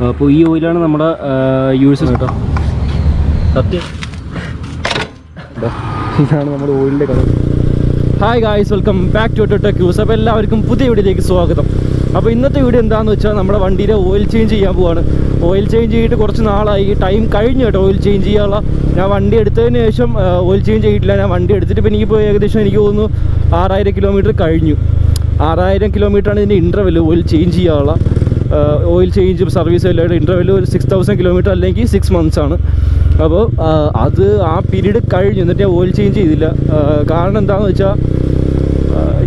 അപ്പോൾ ഈ ഓയിലാണ് നമ്മുടെ യൂസ് കേട്ടോ. സത്യം ഇതാണ് നമ്മുടെ ഓയിലിൻ്റെ colour. Hi guys, welcome back to tech news. അപ്പോൾ എല്ലാവർക്കും പുതിയ വീഡിയോയിലേക്ക് സ്വാഗതം. അപ്പോൾ ഇന്നത്തെ വീഡിയോ എന്താണെന്ന് വെച്ചാൽ നമ്മുടെ വണ്ടിയുടെ ഓയിൽ ചേഞ്ച് ചെയ്യാൻ പോവാണ്. ഓയിൽ ചേഞ്ച് ചെയ്തിട്ട് കുറച്ച് നാളായി, ടൈം കഴിഞ്ഞു കേട്ടോ ഓയിൽ ചേഞ്ച് ചെയ്യാനുള്ള. ഞാൻ വണ്ടി എടുത്തതിന് ശേഷം ഓയിൽ ചേഞ്ച് ചെയ്തിട്ടില്ല. ഞാൻ വണ്ടി എടുത്തിട്ട് ഇപ്പോൾ എനിക്കിപ്പോൾ ഏകദേശം എനിക്ക് തോന്നുന്നു 6000 കിലോമീറ്റർ കഴിഞ്ഞു. 6000 കിലോമീറ്ററാണ് ഇതിൻ്റെ ഇൻ്റർവെൽ ഓയിൽ ചേഞ്ച് ചെയ്യാനുള്ള. ഓയിൽ ചേഞ്ചും സർവീസും എല്ലാവരുടെ ഇൻ്റർവെൽ ഒരു 6000 കിലോമീറ്റർ അല്ലെങ്കിൽ 6 months ആണ്. അപ്പോൾ അത് ആ പീരീഡ് കഴിഞ്ഞു. എന്നിട്ട് ഞാൻ ഓയിൽ ചേഞ്ച് ചെയ്തില്ല. കാരണം എന്താണെന്ന് വെച്ചാൽ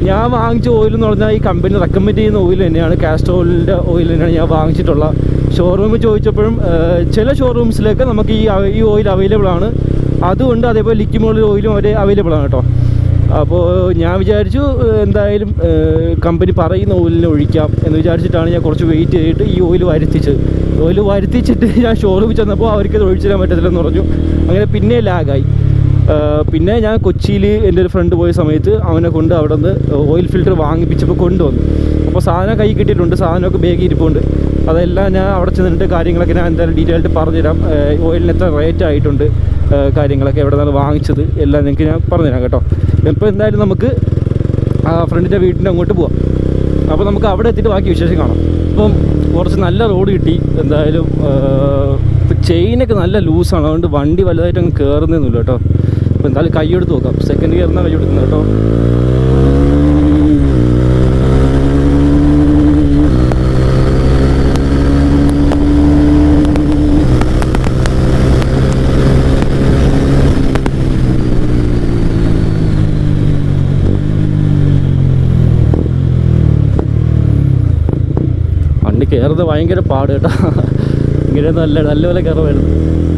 ഞാൻ വാങ്ങിച്ച ഓയിൽ എന്ന് പറഞ്ഞാൽ ഈ കമ്പനി റെക്കമെൻഡ് ചെയ്യുന്ന ഓയിൽ തന്നെയാണ്, കാസ്റ്റർ ഓയിലിൻ്റെ ഓയിൽ തന്നെയാണ് ഞാൻ വാങ്ങിച്ചിട്ടുള്ള. ഷോറൂമിൽ ചോദിച്ചപ്പോഴും ചില ഷോറൂംസിലൊക്കെ നമുക്ക് ഈ ഓയിൽ അവൈലബിൾ ആണ്. അതുകൊണ്ട് അതേപോലെ ലിക്വിഡ് ഓയിലും അവരെ അവൈലബിൾ ആണ് കേട്ടോ. അപ്പോൾ ഞാൻ വിചാരിച്ചു എന്തായാലും കമ്പനി പറയുന്ന ഓയിലിനെ ഒഴിക്കാം എന്ന് വിചാരിച്ചിട്ടാണ് ഞാൻ കുറച്ച് വെയിറ്റ് ചെയ്തിട്ട് ഈ ഓയിൽ വരുത്തിച്ചിട്ട് ഞാൻ ഷോറൂമിൽ ചെന്നപ്പോൾ അവർക്കത് ഒഴിച്ചു തരാൻ പറ്റത്തില്ലെന്ന് പറഞ്ഞു. അങ്ങനെ പിന്നെ ലാഗായി. പിന്നെ ഞാൻ കൊച്ചിയിൽ എൻ്റെ ഒരു ഫ്രണ്ട് പോയ സമയത്ത് അവനെ കൊണ്ട് അവിടെ നിന്ന് ഓയിൽ ഫിൽറ്റർ വാങ്ങിപ്പിച്ചപ്പോൾ കൊണ്ടുവന്നു. അപ്പോൾ സാധനം കൈ കിട്ടിയിട്ടുണ്ട്, സാധനമൊക്കെ ബാഗ് ഇരിപ്പുണ്ട്. അതെല്ലാം ഞാൻ അവിടെ ചെന്നിട്ട് കാര്യങ്ങളൊക്കെ ഞാൻ എന്തായാലും ഡീറ്റെയിൽഡ് പറഞ്ഞുതരാം. ഓയിലിന് എത്ര റേറ്റ് ആയിട്ടുണ്ട്, കാര്യങ്ങളൊക്കെ എവിടെ നിന്നാണ് വാങ്ങിച്ചത് എല്ലാം നിങ്ങൾക്ക് ഞാൻ പറഞ്ഞുതരാം കേട്ടോ. ഇപ്പോൾ എന്തായാലും നമുക്ക് ആ ഫ്രണ്ടിൻ്റെ വീട്ടിൻ്റെ അങ്ങോട്ട് പോവാം. അപ്പോൾ നമുക്ക് അവിടെ എത്തിയിട്ട് ബാക്കി വിശേഷം കാണാം. ഇപ്പം കുറച്ച് നല്ല റോഡ് കിട്ടി എന്തായാലും. ഇപ്പോൾ ചെയിനൊക്കെ നല്ല ലൂസാണ്, അതുകൊണ്ട് വണ്ടി വലുതായിട്ട് അങ്ങ് കയറുന്നൊന്നുമില്ല കേട്ടോ. അപ്പോൾ എന്തായാലും കൈയെടുത്ത് നോക്കാം. സെക്കൻഡ് ഗിയറിനാണ് കൈ എടുക്കുന്നത് കേട്ടോ. വണ്ടി കയറുന്നത് ഭയങ്കര പാട് കേട്ടോ. ഇങ്ങനെ നല്ലപോലെ കയറുമായിരുന്നു.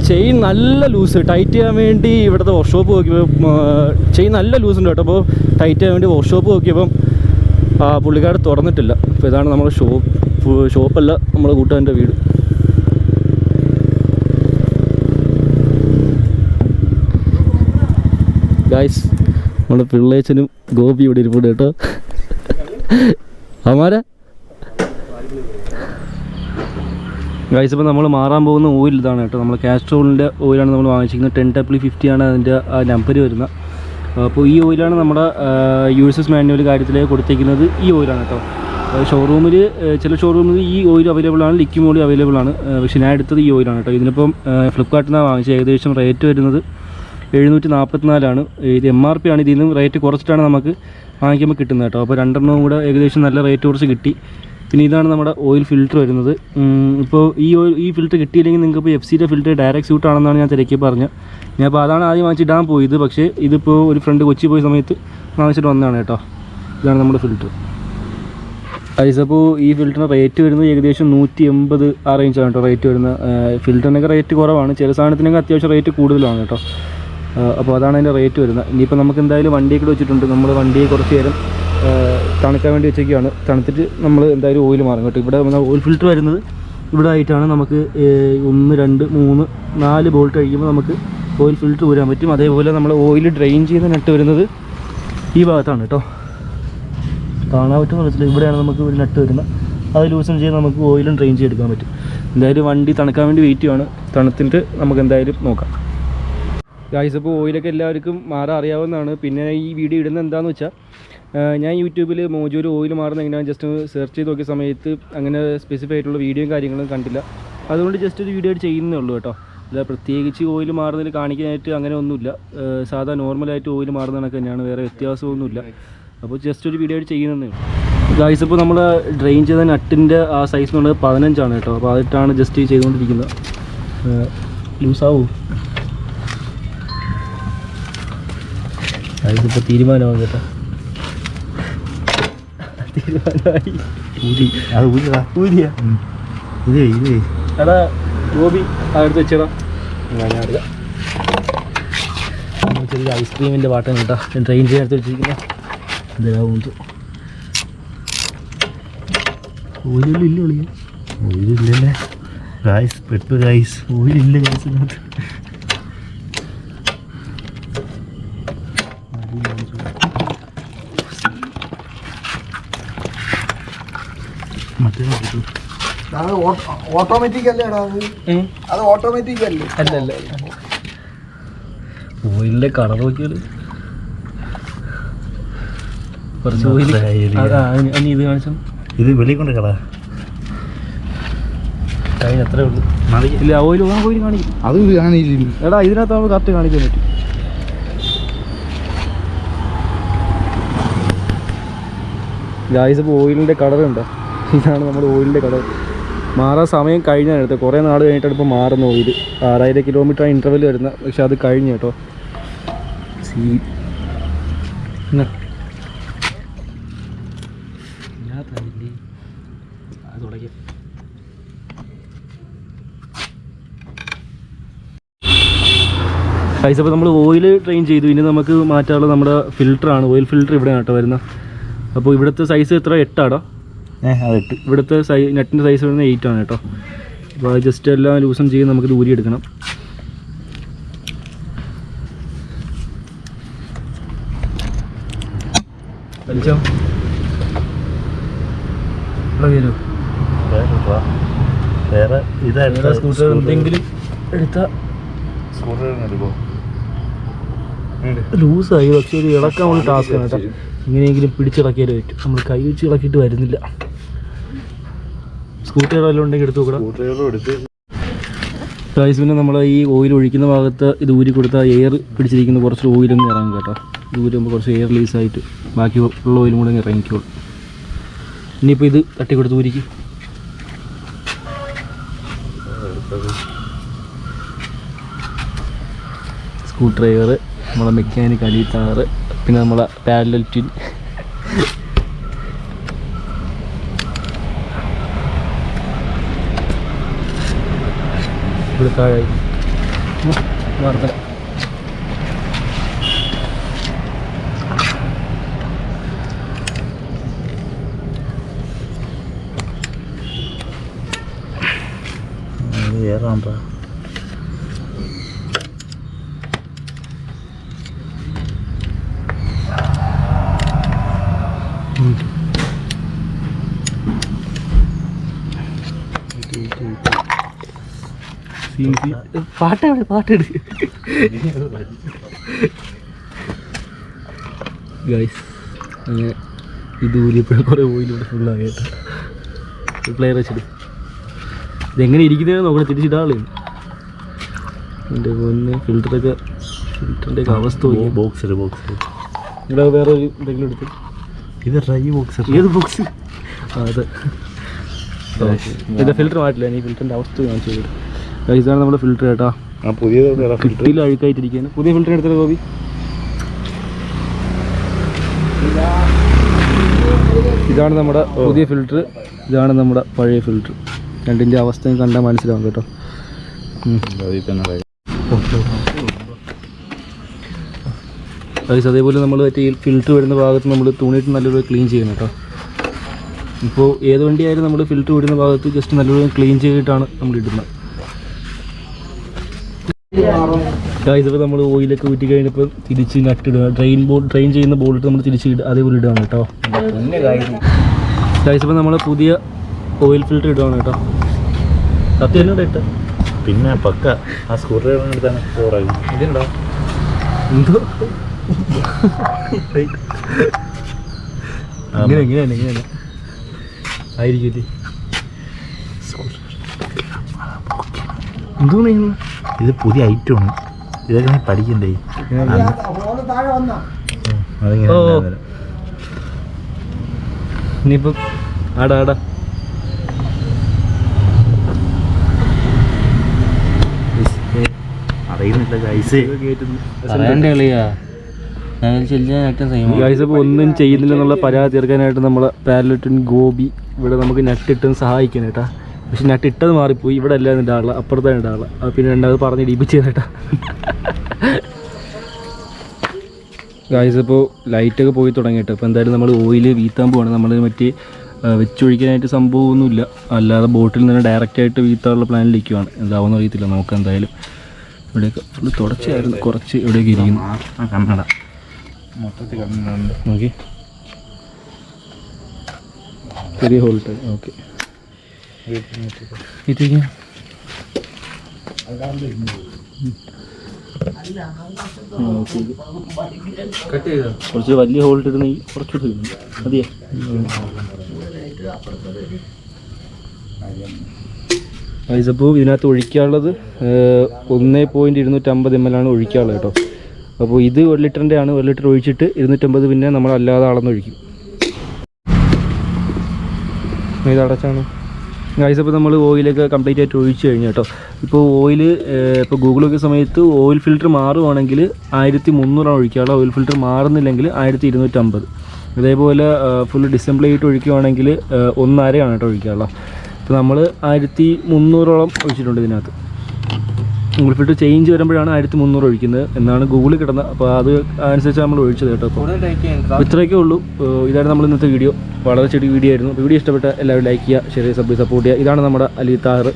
ചെയിൻ നല്ല ലൂസ്, ടൈറ്റ് ചെയ്യാൻ വേണ്ടി ഇവിടുത്തെ വർക്ക്ഷോപ്പ് നോക്കിയപ്പോൾ ചെയിൻ നല്ല ലൂസ് ഉണ്ട് കേട്ടോ. അപ്പോൾ ടൈറ്റ് ചെയ്യാൻ വേണ്ടി വർക്ക്ഷോപ്പ് നോക്കിയപ്പം പുള്ളിക്കാട് തുറന്നിട്ടില്ല. അപ്പോൾ ഇതാണ് നമ്മുടെ ഷോപ്പല്ല, നമ്മുടെ കൂട്ടുകാരൻ്റെ വീട്. ഗായ്സ്, നമ്മുടെ പിള്ളേച്ചനും ഗോപി ഇവിടെ ഇരിപ്പുണ്ട് കേട്ടോ. അമാരാ ഗൈസ്, ഇപ്പോൾ നമ്മൾ മാറാൻ പോകുന്ന ഓയിൽ ഇതാണ് കേട്ടോ. നമ്മൾ കാസ്റ്റർ ഓയിലിൻ്റെ ഓയിലാണ് നമ്മൾ വാങ്ങിച്ചിരിക്കുന്നത്. 10W50 ആണ് അതിൻ്റെ ആ നമ്പർ വരുന്നത്. അപ്പോൾ ഈ ഓയിലാണ് നമ്മുടെ യൂസേഴ്സ് മാനുവൽ കാര്യത്തിൽ കൊടുത്തിരിക്കുന്നത്. ഈ ഓയിലാണ് കേട്ടോ. ഷോറൂമിൽ ചില ഷോറൂമിൽ ഈ ഓയിൽ അവൈലബിൾ ആണ്, ലിക്വിഡ് ഓയിൽ അവൈലബിൾ ആണ്. പക്ഷേ ഞാൻ എടുത്തത് ഈ ഓയിലാണ് കേട്ടോ. ഇതിനിപ്പം ഫ്ലിപ്കാർട്ടിൽ നിന്നാണ് വാങ്ങിച്ചത്. ഏകദേശം റേറ്റ് വരുന്നത് 744 ഇത് MRP ആണ്. ഇതിൽ നിന്ന് റേറ്റ് കുറച്ചിട്ടാണ് നമുക്ക് വാങ്ങിക്കുമ്പോൾ കിട്ടുന്നത് കേട്ടോ. അപ്പോൾ രണ്ടെണ്ണവും കൂടെ ഏകദേശം നല്ല റേറ്റ് കുറച്ച് കിട്ടി. പിന്നെ ഇതാണ് നമ്മുടെ ഓയിൽ ഫിൽറ്റർ വരുന്നത്. ഇപ്പോൾ ഈ ഫിൽറ്റർ കിട്ടിയില്ലെങ്കിൽ നിങ്ങൾക്ക് ഇപ്പോൾ FCയുടെ ഫിൽറ്റർ ഡയറക്റ്റ് സ്യൂട്ട് ആണെന്നാണ് ഞാൻ തിരക്കി പറഞ്ഞത്. ഞാൻ അപ്പോൾ അതാണ് ആദ്യം വാങ്ങിച്ചിടാൻ പോയത്. പക്ഷേ ഇതിപ്പോൾ ഒരു ഫ്രണ്ട് കൊച്ചി പോയ സമയത്ത് വാങ്ങിച്ചിട്ട് വന്നതാണ് കേട്ടോ. ഇതാണ് നമ്മുടെ ഫിൽറ്റർ. അപ്പോൾ ഈ ഫിൽറ്ററിന് റേറ്റ് വരുന്നത് ഏകദേശം 180 ആ റേഞ്ചാണ് കേട്ടോ റേറ്റ് വരുന്നത്. ഫിൽറ്ററിനൊക്കെ റേറ്റ് കുറവാണ്, ചില സാധനത്തിനൊക്കെ അത്യാവശ്യം റേറ്റ് കൂടുതലാണ് കേട്ടോ. അപ്പോൾ അതാണ് അതിൻ്റെ റേറ്റ് വരുന്നത്. ഇനിയിപ്പോൾ നമുക്ക് എന്തായാലും വണ്ടിയൊക്കെ വെച്ചിട്ടുണ്ട്. നമ്മൾ വണ്ടിയെ കുറച്ച് നേരം തണുക്കാൻ വേണ്ടി വെച്ചൊക്കെയാണ്. തണുത്തിട്ട് നമ്മൾ എന്തായാലും ഓയിൽ മാറും കേട്ടോ. ഇവിടെ ഓയിൽ ഫിൽറ്റർ വരുന്നത് ഇവിടെ ആയിട്ടാണ്. നമുക്ക് 1 2 3 4 ബോൾട്ട് കഴിക്കുമ്പോൾ നമുക്ക് ഓയിൽ ഫിൽറ്റർ ഊരാൻ പറ്റും. അതേപോലെ നമ്മൾ ഓയിൽ ഡ്രെയിൻ ചെയ്യുന്ന നട്ട് വരുന്നത് ഈ ഭാഗത്താണ് കേട്ടോ. കാണാൻ പറ്റുന്ന മനസ്സിൽ ഇവിടെയാണ് നമുക്ക് ഒരു നട്ട് വരുന്നത്. അത് ലൂസൺ ചെയ്ത് നമുക്ക് ഓയിലും ഡ്രെയിൻ ചെയ്തെടുക്കാൻ പറ്റും. എന്തായാലും വണ്ടി തണുക്കാൻ വേണ്ടി വെയിറ്റ് ചെയ്യുകയാണ്. തണുത്തിട്ട് നമുക്ക് എന്തായാലും നോക്കാം. ഗായ്സ്, അപ്പോൾ ഓയിലൊക്കെ എല്ലാവർക്കും മാറാൻ അറിയാവുന്നതാണ്. പിന്നെ ഈ വീഡിയോ ഇടുന്നത് എന്താണെന്ന് വെച്ചാൽ ഞാൻ യൂട്യൂബിൽ മോജോയിൽ ഓയിൽ മാറുന്ന എങ്ങനെയാണ് ജസ്റ്റ് സെർച്ച് ചെയ്ത് നോക്കിയ സമയത്ത് അങ്ങനെ സ്പെസിഫൈ ആയിട്ടുള്ള വീഡിയോയും കാര്യങ്ങളും കണ്ടില്ല. അതുകൊണ്ട് ജസ്റ്റ് ഒരു വീഡിയോ ചെയ്യുന്നേ ഉള്ളൂ കേട്ടോ. അല്ല പ്രത്യേകിച്ച് ഓയിൽ മാറുന്നതിൽ കാണിക്കാനായിട്ട് അങ്ങനെ ഒന്നുമില്ല. സാധാ നോർമലായിട്ട് ഓയിൽ മാറുന്ന കണക്ക് തന്നെയാണ്, വേറെ വ്യത്യാസമൊന്നുമില്ല. അപ്പോൾ ജസ്റ്റ് ഒരു വീഡിയോ ചെയ്യുന്നതേ ഉള്ളൂ. ഗായ്സ്, ഇപ്പോൾ നമ്മൾ ഡ്രെയിൻ ചെയ്ത നട്ടിൻ്റെ ആ സൈസ് എന്നുള്ളത് 15 ആണ് കേട്ടോ. അപ്പോൾ അതിട്ടാണ് ജസ്റ്റ് ചെയ്തുകൊണ്ടിരിക്കുന്നത്. ലൂസാവൂ അതിപ്പോൾ തീരുമാനമാകും കേട്ടോ. തീരുമാനമായി എടാ ഗോപി അടുത്ത് വെച്ചേടാ. ചെറിയ ഐസ്ക്രീമിൻ്റെ പാട്ടാണ് കേട്ടോ ട്രെയിൻ ചെയ്യാൻ എടുത്ത് വെച്ചിരിക്കുന്നത്. എന്താ ഓയിലില്ല ഓയിലില്ലല്ലേ ഗായ്സ്, പെട്ടു ഗായ്സ്, ഓയിലില്ല ഗായ്സ്. മറ്റേ ഓട്ടോമാറ്റിക് അല്ലേ അത് ഓട്ടോമാറ്റിക് അല്ലേ? അല്ല ഓയിലിന്റെ കളർ നോക്കിയാൽ കുറച്ച് ഓയിൽ ഇത് കാണിച്ചു. ഇത് വെളി കൊണ്ട് കള കഴിഞ്ഞ അത്രേ ഉള്ളൂ. ഇല്ല ഓയിൽ ഓയിൽ കാണിക്കും. അത് കാണില്ല. എടാ ഇതിനകത്ത് നമുക്ക് കറക്റ്റ് കാണിക്കാൻ പറ്റും. ഗായ്സ് ഇപ്പോൾ ഓയിലിൻ്റെ കളർ ഉണ്ടോ? ഇതാണ് നമ്മുടെ ഓയിലിൻ്റെ കളർ. മാറാൻ സമയം കഴിഞ്ഞാണ് എടുത്തത്. കുറേ നാൾ കഴിഞ്ഞിട്ടാണ് ഇപ്പോൾ മാറുന്ന ഓയിൽ. 6000 കിലോമീറ്റർ ഇൻ്റർവെൽ വരുന്ന. പക്ഷെ അത് കഴിഞ്ഞു കേട്ടോ. ഗായ്സ് അപ്പോൾ നമ്മൾ ഓയിൽ ട്രെയിൻ ചെയ്തു. ഇനി നമുക്ക് മാറ്റാനുള്ള നമ്മുടെ ഫിൽറ്ററാണ്. ഓയിൽ ഫിൽറ്റർ ഇവിടെയാണ് കേട്ടോ വരുന്നത്. അപ്പോൾ ഇവിടുത്തെ സൈസ് എത്ര? 8 ആടോ? 8. ഇവിടുത്തെ നെറ്റിൻ്റെ സൈസ് വരുന്നത് 8 ആണ് കേട്ടോ. അപ്പോൾ ജസ്റ്റ് എല്ലാം ലൂസൺ ചെയ്ത് നമുക്കിത് ഊരിയെടുക്കണം. വലിച്ചോ വേറെ ഇതായിരുന്നു സ്കൂട്ടർ എന്തെങ്കിലും എടുത്താൽ ലൂസായി. പക്ഷേ ഒരു ഇളക്കാൻ നമ്മൾ ടാസ്ക്കാണ് കേട്ടോ. ഇങ്ങനെയെങ്കിലും പിടിച്ചിളക്കിയാലേ പറ്റും. നമ്മൾ കൈ വെച്ച് ഇളക്കിയിട്ട് വരുന്നില്ല. സ്കൂട്ടർ വല്ലതും ഉണ്ടെങ്കിൽ എടുത്ത് നോക്കണം. ഗായ്സ് പിന്നെ നമ്മൾ ഈ ഓയിൽ ഒഴിക്കുന്ന ഭാഗത്ത് ഇത് ഊരി കൊടുത്താൽ എയർ പിടിച്ചിരിക്കുന്ന കുറച്ച് ഓയിലൊന്നും ഇറങ്ങും കേട്ടോ. ഇത് ഊരുമ്പോൾ കുറച്ച് എയർ റിലീസായിട്ട് ബാക്കി ഉള്ള ഓയിലും കൂടെ ഇറങ്ങിക്കോളും. ഇനിയിപ്പോൾ ഇത് തട്ടിക്കൊടുത്ത് ഊരിക്കും. സ്ക്രൂ ഡ്രൈവർ, നമ്മളെ മെക്കാനിക് അലിത്താറ്, പിന്നെ നമ്മളെ പാരലൽ ട്വിൻ. ഇവിടെ താഴെ വാർത്ത ഏതാണ്ടാ പാട്ടെടു ഗൈസ്. അങ്ങനെ ഇത് ഊരിയപ്പോഴും കുറേ ഓയിലൂടെ ഫുള്ളായിട്ട് പ്ലെയർ വെച്ചിട്ട് ഇതെങ്ങനെ ഇരിക്കുന്നതെന്ന് നോക്കണം. തിരിച്ചിടാളേ എൻ്റെ പൊന്നെ. ഫിൽറ്ററിൻ്റെയൊക്കെ അവസ്ഥ ബോക്സ് ഇവിടെ വേറെ ഒരു എന്തെങ്കിലും എടുത്ത് ഇത് ഡ്രൈ ബോക്സ്. ഏത് ബോക്സ്? അതെ ഇത് ഫിൽറ്റർ മാറ്റില്ല. ഈ ഫിൽറ്ററിൻ്റെ അവസ്ഥ കാണിച്ചു തരും. ഇതാണ് നമ്മുടെ ഫിൽറ്റർ കേട്ടോ. പുതിയ ഫിൽറ്ററിൽ അഴുക്കായിട്ടിരിക്കുകയാണ്. പുതിയ ഫിൽറ്റർ എടുത്തത് ഗോപി. ഇതാണ് നമ്മുടെ പുതിയ ഫിൽറ്റർ, ഇതാണ് നമ്മുടെ പഴയ ഫിൽറ്റർ. രണ്ടിൻ്റെ അവസ്ഥ കണ്ടാൽ മനസ്സിലാവും കേട്ടോ. അതേപോലെ നമ്മൾ മറ്റേ ഈ ഫിൽറ്റർ വരുന്ന ഭാഗത്ത് നമ്മൾ തുണിയിട്ട് നല്ലൊരു ക്ലീൻ ചെയ്യണം കേട്ടോ. ഇപ്പോൾ ഏത് വണ്ടിയായാലും നമ്മൾ ഫിൽറ്റർ വിടുന്ന ഭാഗത്ത് ജസ്റ്റ് നല്ലൊരു ക്ലീൻ ചെയ്തിട്ടാണ് നമ്മൾ ഇടുന്നത്. ഇതിപ്പോൾ നമ്മൾ ഓയിലൊക്കെ ഊറ്റി കഴിഞ്ഞപ്പോൾ തിരിച്ച് നട്ടിടുക. ഡ്രെയിൻ ചെയ്യുന്ന ബോളിട്ട് നമ്മൾ തിരിച്ച് അതേപോലെ ഇടുകയാണ് കേട്ടോ. ഇപ്പോൾ നമ്മൾ പുതിയ ഓയിൽ ഫിൽറ്റർ ഇടുകയാണ് കേട്ടോ. സത്യം എന്നോട് ഇട്ട് പിന്നെ പക്ക ആ സ്ക്രൂ ഡ്രൈവർ എടുത്താണ് ചോറായി. ഇതുണ്ടോ എന്തോ ഇങ്ങനെയല്ല ആയിരിക്കും. എന്തോ ഇത് പുതിയ ഐറ്റമാണ്. ഇതൊക്കെ നീ പഠിക്കണ്ടേ? ഇനിയിപ്പം ആടാ അറിയുന്നില്ല ഗൈസ്. ഇപ്പോൾ ഒന്നും ചെയ്യുന്നില്ല എന്നുള്ള പരാതി തീർക്കാനായിട്ട് നമ്മളെ പാരലറ്റിൻ ഗോപി ഇവിടെ നമുക്ക് നട്ടിട്ടും സഹായിക്കണം കേട്ടാ. പക്ഷെ നട്ടിട്ടത് മാറിപ്പോയി. ഇവിടെ അല്ല ഉണ്ടാവുക, അപ്പുറത്താണ് ഉണ്ടാവുക. അത് പിന്നെ രണ്ടാമത് പറഞ്ഞ് ഇടിപ്പിച്ച് കേട്ടാ. ഗായ്സ് ഇപ്പോൾ ലൈറ്റൊക്കെ പോയി തുടങ്ങിയിട്ട് അപ്പോൾ എന്തായാലും നമ്മൾ ഓയിൽ വീത്താൻ പോവാണ്. നമ്മൾ മറ്റേ വെച്ചൊഴിക്കാനായിട്ട് സംഭവമൊന്നുമില്ല, അല്ലാതെ ബോട്ടിൽ നിന്ന് ഡയറക്റ്റായിട്ട് വീത്താനുള്ള പ്ലാനിലിരിക്കുവാണ്. എന്താവുമെന്ന് അറിയത്തില്ല, നോക്കാം എന്തായാലും. ഇവിടെയൊക്കെ ഫുള്ള് തുടച്ചായിരുന്നു, കുറച്ച് ഇവിടെയൊക്കെ ഇരിക്കുന്നു. കണ്ണട മൊത്തത്തിൽ കണ്ണുണ്ട് നോക്കി ചെറിയ ഹോൾട്ട്. ഓക്കെ ഇതിലേക്ക് കുറച്ച് വലിയ ഹോൾട്ട് ഇടുന്നെങ്കിൽ കുറച്ചുകൂടി ഇടുന്നു മതിയേ. അപ്പോൾ ഇതിനകത്ത് ഒഴിക്കാനുള്ളത് 1.250 ml ആണ് ഒഴിക്കാനുള്ളത് കേട്ടോ. അപ്പോൾ ഇത് 1 ലിറ്ററിൻ്റെ ആണ്. 1 ലിറ്റർ ഒഴിച്ചിട്ട് 250 പിന്നെ നമ്മളല്ലാതെ അളന്നൊഴിക്കും. ഇത് അടച്ചാണ് ഗൈസ്. അപ്പോൾ നമ്മൾ ഓയിലൊക്കെ കംപ്ലീറ്റ് ആയിട്ട് ഒഴിച്ച് കഴിഞ്ഞു കേട്ടോ. ഇപ്പോൾ ഓയിൽ ഇപ്പോൾ ഗൂഗിൾ നോക്കിയ സമയത്ത് ഓയിൽ ഫിൽറ്റർ മാറുവാണെങ്കിൽ 1300 ഒഴിക്കാനുള്ള. ഓയിൽ ഫിൽറ്റർ മാറുന്നില്ലെങ്കിൽ 1250. അതേപോലെ ഫുൾ ഡിസംപ്ലേ ആയിട്ട് ഒഴിക്കുകയാണെങ്കിൽ 1.5 കേട്ടോ ഒഴിക്കാനുള്ള. അപ്പോൾ നമ്മൾ 1300 ഒഴിച്ചിട്ടുണ്ട് ഇതിനകത്ത്. ഗൂഗിൾ ഫിൽറ്റർ ചേഞ്ച് വരുമ്പോഴാണ് 1300 ഒഴിക്കുന്നത് എന്നാണ് ഗൂഗിളിൽ കിടന്നത്. അപ്പോൾ അത് അനുസരിച്ച് നമ്മൾ ഒഴിച്ചത് കേട്ടോ. അപ്പോൾ ഇത്രയൊക്കെ ഉള്ളൂ. ഇതാണ് നമ്മൾ ഇന്നത്തെ വീഡിയോ. വളരെ ചെറിയ വീഡിയോ ആയിരുന്നു. വീഡിയോ ഇഷ്ടപ്പെട്ട എല്ലാവരും ലൈക്ക് ചെയ്യുക, ഷെയർ ചെയ്യുക, സപ്പോർട്ട് ചെയ്യുക. ഇതാണ് നമ്മുടെ അലിത്താറ്,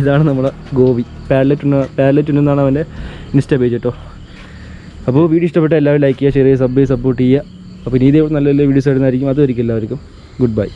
ഇതാണ് നമ്മുടെ ഗോപി. പാലറ്റ് എന്നാണ് അവൻ്റെ ഇൻസ്റ്റാ പേജ് കേട്ടോ. അപ്പോൾ വീഡിയോ ഇഷ്ടപ്പെട്ട എല്ലാവരും ലൈക്ക് ചെയ്യുക, ഷെയർ ചെയ്യുക, സപ്പോർട്ട് ചെയ്യുക. അപ്പോൾ ഇനി ഇതേ നല്ല നല്ല വീഡിയോസ് ആയിരുന്നായിരിക്കും. അതുമായിരിക്കും എല്ലാവർക്കും ഗുഡ് ബൈ.